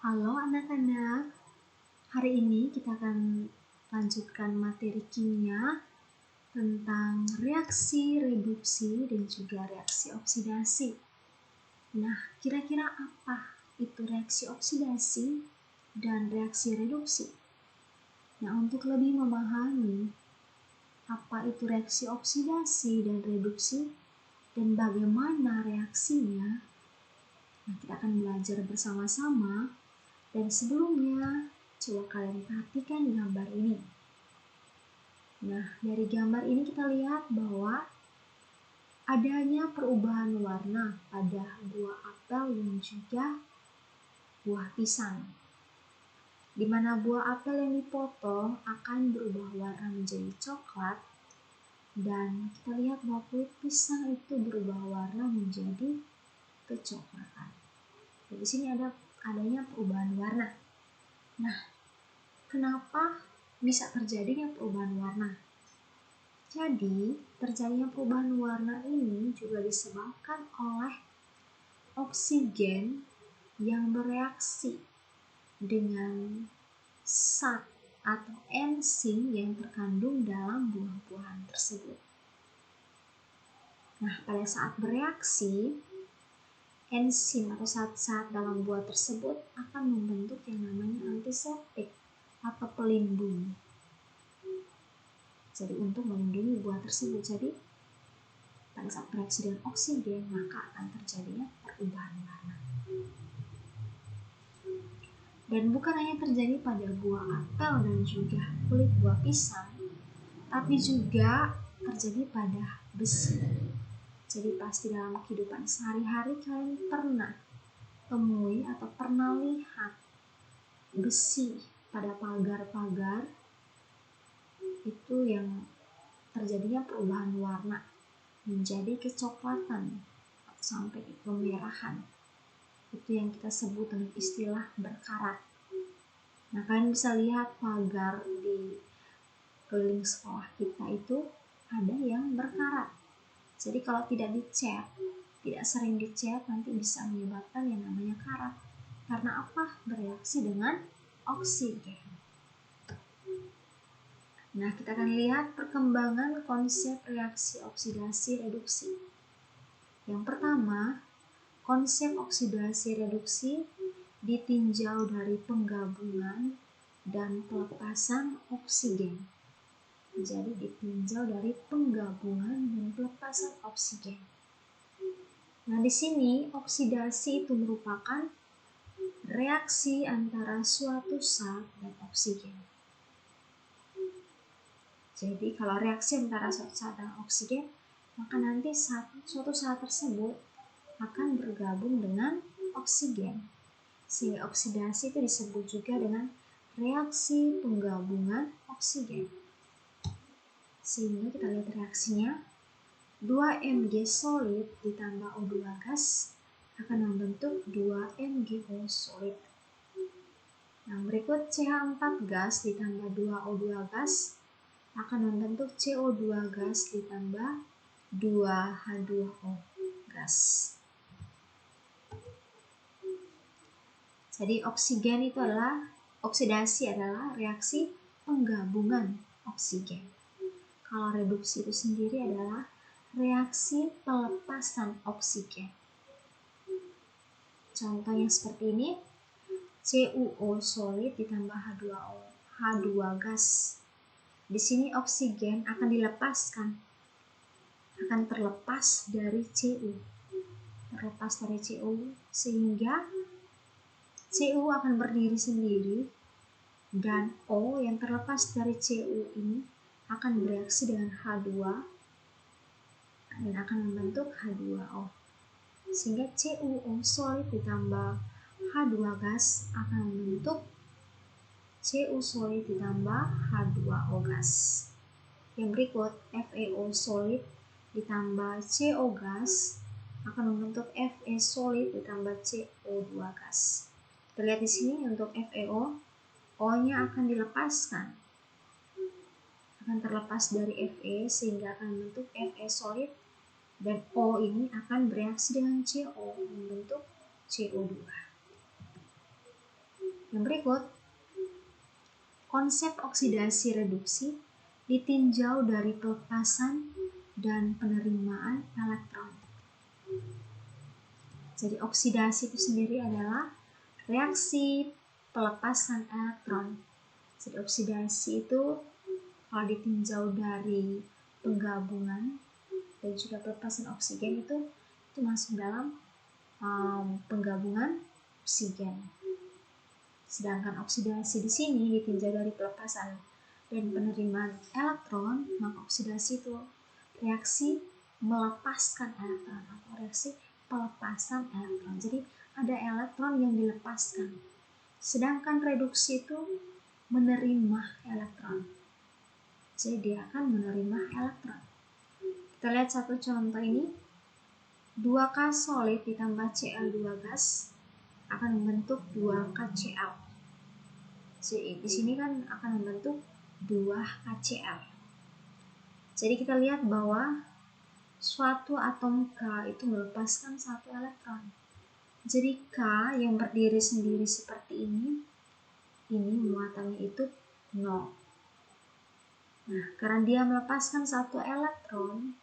Halo anak-anak, hari ini kita akan lanjutkan materi kimia tentang reaksi reduksi dan juga reaksi oksidasi. Nah, kira-kira apa itu reaksi oksidasi dan reaksi reduksi? Nah, untuk lebih memahami apa itu reaksi oksidasi dan reduksi dan bagaimana reaksinya, nah kita akan belajar bersama-sama. Dan sebelumnya, coba kalian perhatikan gambar ini. Nah, dari gambar ini kita lihat bahwa adanya perubahan warna pada buah apel dan juga buah pisang. Di mana buah apel yang dipotong akan berubah warna menjadi coklat, dan kita lihat bahwa kulit pisang itu berubah warna menjadi kecoklatan. Di sini adanya perubahan warna. Nah, kenapa bisa terjadinya perubahan warna? Jadi, terjadinya perubahan warna ini juga disebabkan oleh oksigen yang bereaksi dengan zat atau enzim yang terkandung dalam buah-buahan tersebut. Nah, pada saat bereaksi, enzim atau zat-zat dalam buah tersebut akan membentuk yang namanya antiseptik atau pelindung. Jadi untuk melindungi buah tersebut. Jadi pada saat bereaksi dengan oksigen maka akan terjadinya perubahan warna. Dan bukan hanya terjadi pada buah apel dan juga kulit buah pisang, tapi juga terjadi pada besi. Jadi pasti dalam kehidupan sehari-hari kalian pernah temui atau pernah lihat besi pada pagar-pagar itu yang terjadinya perubahan warna menjadi kecoklatan sampai kemerahan. Itu yang kita sebut dengan istilah berkarat. Nah, kalian bisa lihat pagar di keliling sekolah kita itu ada yang berkarat. Jadi kalau tidak dicat, tidak sering dicat, nanti bisa menyebabkan yang namanya karat. Karena apa? Bereaksi dengan oksigen. Nah, kita akan lihat perkembangan konsep reaksi oksidasi reduksi. Yang pertama, konsep oksidasi reduksi ditinjau dari penggabungan dan pelepasan oksigen. Jadi ditinjau dari penggabungan dan pelepasan oksigen. Nah, di sini oksidasi itu merupakan reaksi antara suatu zat dan oksigen. Jadi kalau reaksi antara suatu zat dan oksigen, maka nanti suatu zat tersebut akan bergabung dengan oksigen. Sehingga oksidasi itu disebut juga dengan reaksi penggabungan oksigen. Sehingga kita lihat reaksinya, 2 Mg solid ditambah O2 gas akan membentuk 2 MgO solid. Yang berikut CH4 gas ditambah 2 O2 gas akan membentuk CO2 gas ditambah 2 H2O gas. Jadi oksidasi adalah reaksi penggabungan oksigen. Kalau reduksi itu sendiri adalah reaksi pelepasan oksigen. Contohnya seperti ini, CuO solid ditambah H2 gas. Di sini oksigen akan dilepaskan, akan terlepas dari Cu, sehingga Cu akan berdiri sendiri dan O yang terlepas dari Cu ini akan bereaksi dengan H2 dan akan membentuk H2O. Sehingga CuO solid ditambah H2 gas akan membentuk Cu solid ditambah H2O gas. Yang berikut FeO solid ditambah CO gas akan membentuk Fe solid ditambah CO2 gas. Kita lihat di sini untuk FeO, O-nya akan dilepaskan, akan terlepas dari Fe sehingga akan membentuk Fe solid, dan O ini akan bereaksi dengan CO membentuk CO2. Yang berikut, konsep oksidasi reduksi ditinjau dari pelepasan dan penerimaan elektron. Jadi oksidasi itu sendiri adalah reaksi pelepasan elektron. Jadi oksidasi itu kalau ditinjau dari penggabungan dan juga pelepasan oksigen itu masuk dalam penggabungan oksigen. Sedangkan oksidasi di sini ditinjau dari pelepasan dan penerimaan elektron, maka oksidasi itu reaksi melepaskan elektron atau reaksi pelepasan elektron. Jadi ada elektron yang dilepaskan. Sedangkan reduksi itu menerima elektron. Jadi dia akan menerima elektron. Kita lihat satu contoh ini. 2K solid ditambah Cl2 gas akan membentuk 2KCl. Jadi di sini kan akan membentuk 2KCl. Jadi kita lihat bahwa suatu atom K itu melepaskan satu elektron. Jadi K yang berdiri sendiri seperti ini muatannya itu 0. Nah, karena dia melepaskan satu elektron,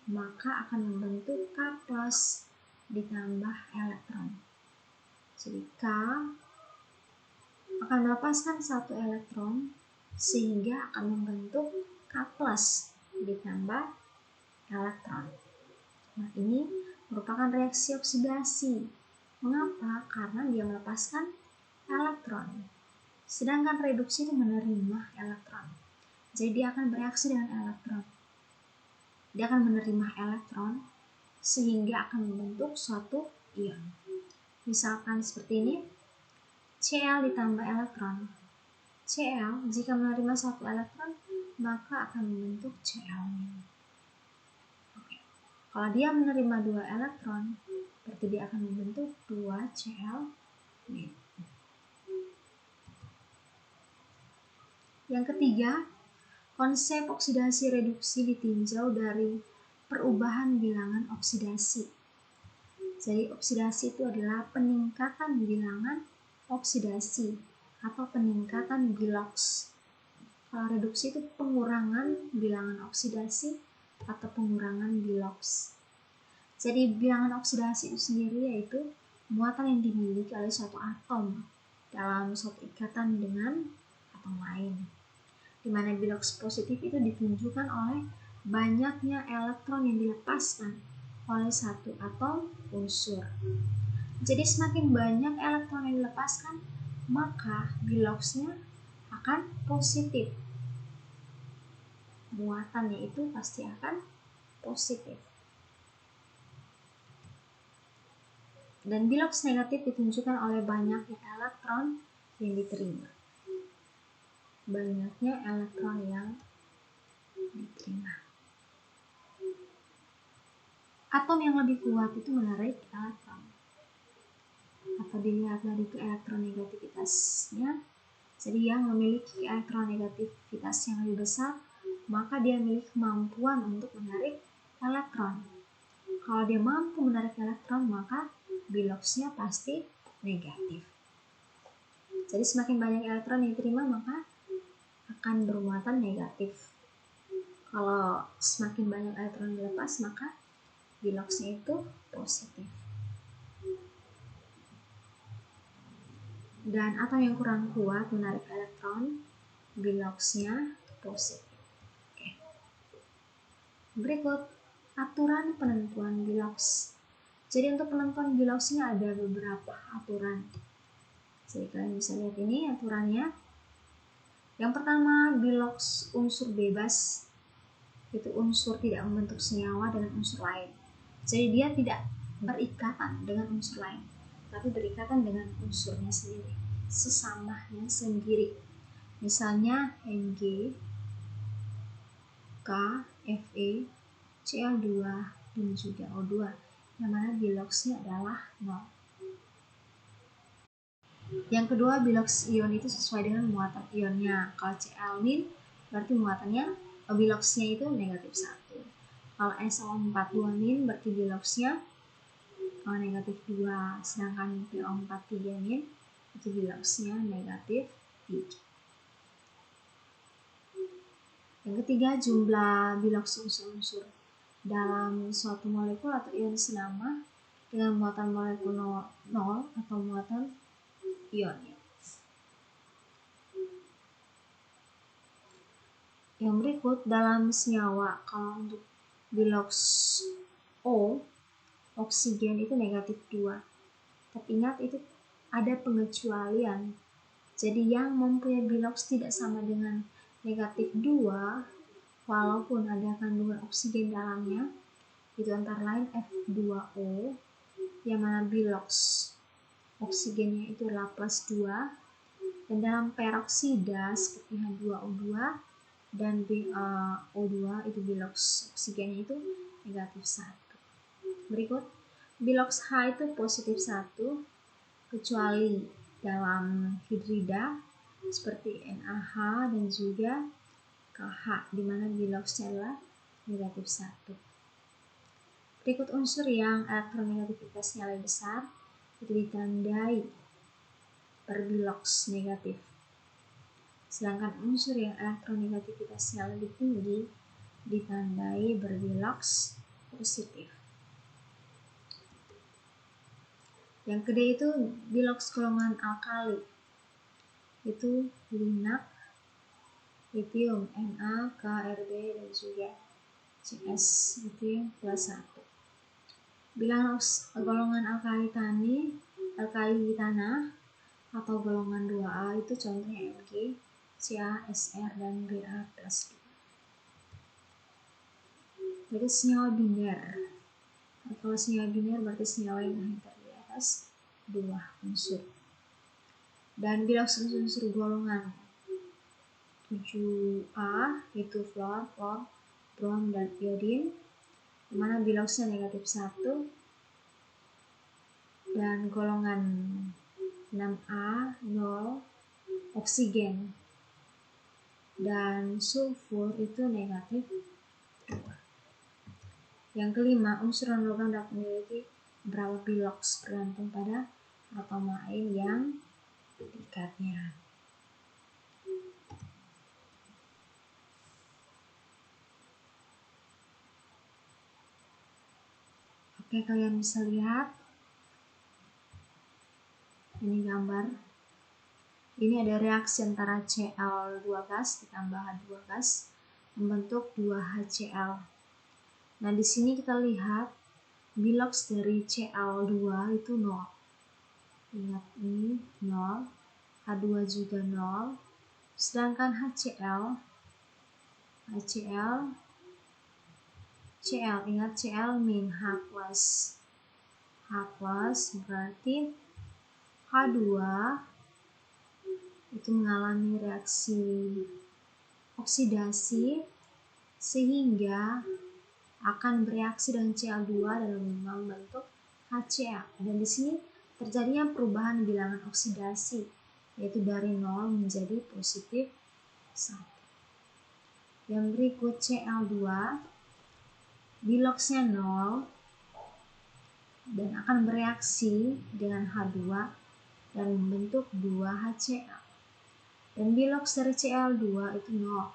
maka akan membentuk K plus ditambah elektron. Jadi K akan melepaskan satu elektron sehingga akan membentuk K plus ditambah elektron. Nah, ini merupakan reaksi oksidasi. Mengapa? Karena dia melepaskan elektron. Sedangkan reduksi itu menerima elektron. Jadi dia akan bereaksi dengan elektron. Dia akan menerima elektron sehingga akan membentuk suatu ion. Misalkan seperti ini, Cl ditambah elektron. Cl jika menerima satu elektron, maka akan membentuk Cl-. Kalau dia menerima 2 elektron, berarti dia akan membentuk 2 Cl-. Yang ketiga, konsep oksidasi reduksi ditinjau dari perubahan bilangan oksidasi. Jadi oksidasi itu adalah peningkatan bilangan oksidasi atau peningkatan biloks. Kalau reduksi itu pengurangan bilangan oksidasi atau pengurangan biloks. Jadi bilangan oksidasi itu sendiri yaitu muatan yang dimiliki oleh suatu atom dalam suatu ikatan dengan atom lain. Di mana biloks positif itu ditunjukkan oleh banyaknya elektron yang dilepaskan oleh satu atom unsur. Jadi semakin banyak elektron yang dilepaskan, maka biloksnya akan positif. Muatannya itu pasti akan positif. Dan biloks negatif ditunjukkan oleh banyaknya elektron yang diterima. Banyaknya elektron yang diterima. Atom yang lebih kuat itu menarik elektron. Atau dilihat dari keelektronegativitasnya. Jadi yang memiliki elektronegativitas yang lebih besar, maka dia memiliki kemampuan untuk menarik elektron. Kalau dia mampu menarik elektron, maka biloksnya pasti negatif. Jadi semakin banyak elektron yang diterima, maka akan bermuatan negatif. Kalau semakin banyak elektron dilepas, maka biloksnya itu positif. Dan atom yang kurang kuat menarik elektron, biloksnya positif. Oke. Berikut aturan penentuan biloks. Jadi untuk penentuan biloksnya ada beberapa aturan. Jadi kalian bisa lihat ini aturannya. Yang pertama, biloks unsur bebas itu unsur tidak membentuk senyawa dengan unsur lain. Jadi dia tidak berikatan dengan unsur lain, tapi berikatan dengan unsurnya sendiri, sesamanya sendiri. Misalnya Mg, K, Fe, Cl2, dan juga O2, yang mana biloksnya adalah 0. Yang kedua, biloks ion itu sesuai dengan muatan ionnya. Kalau Cl- berarti muatannya biloksnya itu negatif 1. Kalau SO42- berarti biloksnya negatif 2. Sedangkan PO43- itu biloxnya negatif 3. Yang ketiga, jumlah bilox unsur-unsur dalam suatu molekul atau ion senama dengan muatan molekul 0 atau muatan ionnya. Yang berikut dalam senyawa, kalau untuk bilox O, oksigen itu negatif 2. Tapi ingat itu ada pengecualian. Jadi yang mempunyai bilox tidak sama dengan negatif 2, walaupun ada kandungan oksigen dalamnya, itu antara lain F2O, yang mana bilox oksigennya itu adalah plus 2, dan dalam peroksida seperti H2O2 dan BaO2 itu bilox oksigennya itu negatif 1. Berikut, bilox H itu positif 1, kecuali dalam hidrida seperti NaH dan juga KH, di mana biloxnya adalah negatif 1. Berikut unsur yang elektronegativitasnya lebih besar itu ditandai berbilox negatif. Sedangkan unsur yang elektronegativitasnya lebih tinggi ditandai berbilox positif. Yang kedua itu bilox golongan alkali. Itu linak, lithium, Na, K, Rb, dan juga Cs, itu yang plus 1. Bilangan golongan alkali tanah atau golongan 2A itu contohnya Mg, Ca, Sr, dan Ba plus 2. Jadi senyawa biner. Kalau senyawa biner berarti senyawa yang hanya terdiri atas 2 unsur. Dan bilox unsur golongan 7A yaitu fluor, brom, dan iodin, dimana biloxnya negatif 1, dan golongan 6A 0 oksigen dan sulfur itu negatif 2. Yang kelima, unsur non-logam dapat memiliki berapa bilox bergantung pada atom lain yang berdekatnya. Oke, kalian bisa lihat ini gambar. Ini ada reaksi antara Cl2 gas ditambah H2 gas membentuk 2HCl. Nah, di sini kita lihat bilox dari Cl2 itu 0. Ingat ini 0, H2 juga 0. Sedangkan HCl, ingat Cl min H berarti H2 itu mengalami reaksi oksidasi sehingga akan bereaksi dengan Cl2 dan membentuk HCl. Dan di sini terjadinya perubahan bilangan oksidasi, yaitu dari 0 menjadi positif 1. Yang berikut Cl2, biloxnya 0 dan akan bereaksi dengan H2 dan membentuk 2HCl. Dan bilox dari Cl2 itu 0.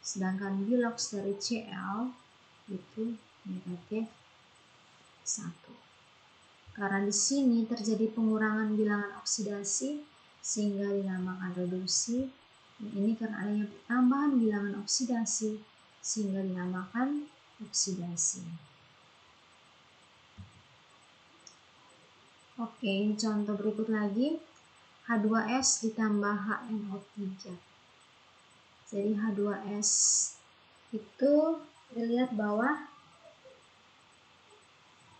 Sedangkan bilox dari Cl itu negatif 1. Karena di sini terjadi pengurangan bilangan oksidasi sehingga dinamakan reduksi. Dan ini karena adanya tambahan bilangan oksidasi sehingga dinamakan oksidasi. Oke, ini contoh berikut lagi. H2S ditambah HNO3. Jadi H2S itu dilihat bahwa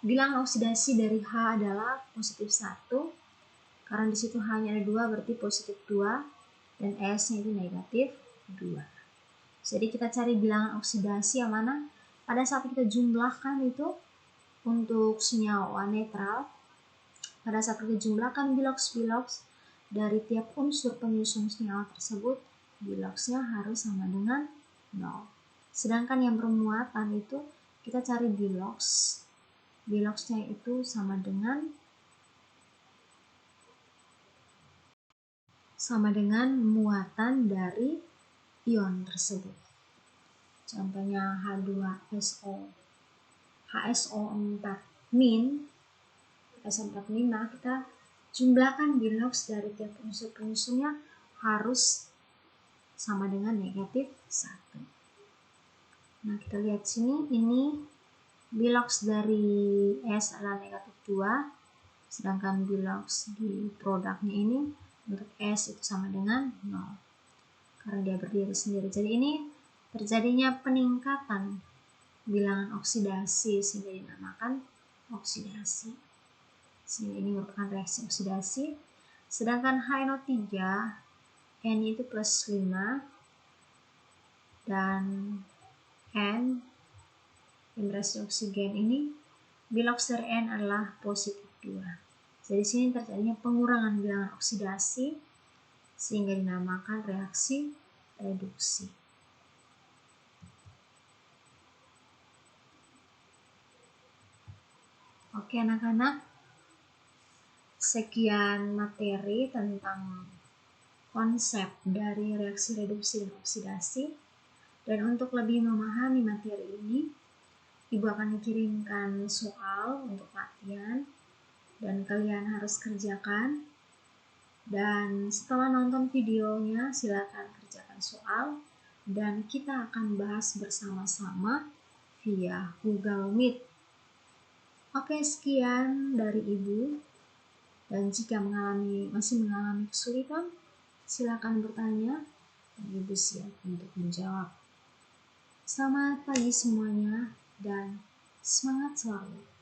bilangan oksidasi dari H adalah positif 1. Karena di situ H-nya ada 2 berarti positif 2 dan S-nya itu negatif 2. Jadi kita cari bilangan oksidasi yang mana pada saat kita jumlahkan itu untuk senyawa netral. Pada saat kita jumlahkan bilox dari tiap unsur penyusun senyawa tersebut, biloxnya harus sama dengan 0. Sedangkan yang bermuatan itu kita cari biloxnya itu sama dengan sama dengan muatan dari ion tersebut. Contohnya H2SO, HSO4 min, HSO4 nah kita jumlahkan bilox dari tiap unsur-unsurnya harus sama dengan negatif 1. Nah kita lihat sini, ini bilox dari S adalah negatif 2, sedangkan bilox di produknya ini untuk S itu sama dengan 0 karena dia berdiri sendiri. Jadi ini terjadinya peningkatan bilangan oksidasi sehingga dinamakan oksidasi. Sehingga ini merupakan reaksi oksidasi. Sedangkan HNO3 N itu plus 5 dan N reaksi oksigen ini bilox dari N adalah positif 2. Jadi sini terjadinya pengurangan bilangan oksidasi sehingga dinamakan reaksi reduksi. Oke anak-anak, sekian materi tentang konsep dari reaksi reduksi dan oksidasi. Dan untuk lebih memahami materi ini, Ibu akan kirimkan soal untuk latihan dan kalian harus kerjakan. Dan setelah nonton videonya, silakan kerjakan soal dan kita akan bahas bersama-sama via Google Meet. Oke, sekian dari Ibu. Dan jika masih mengalami kesulitan, silakan bertanya dan Ibu siap untuk menjawab. Selamat pagi semuanya dan semangat selalu.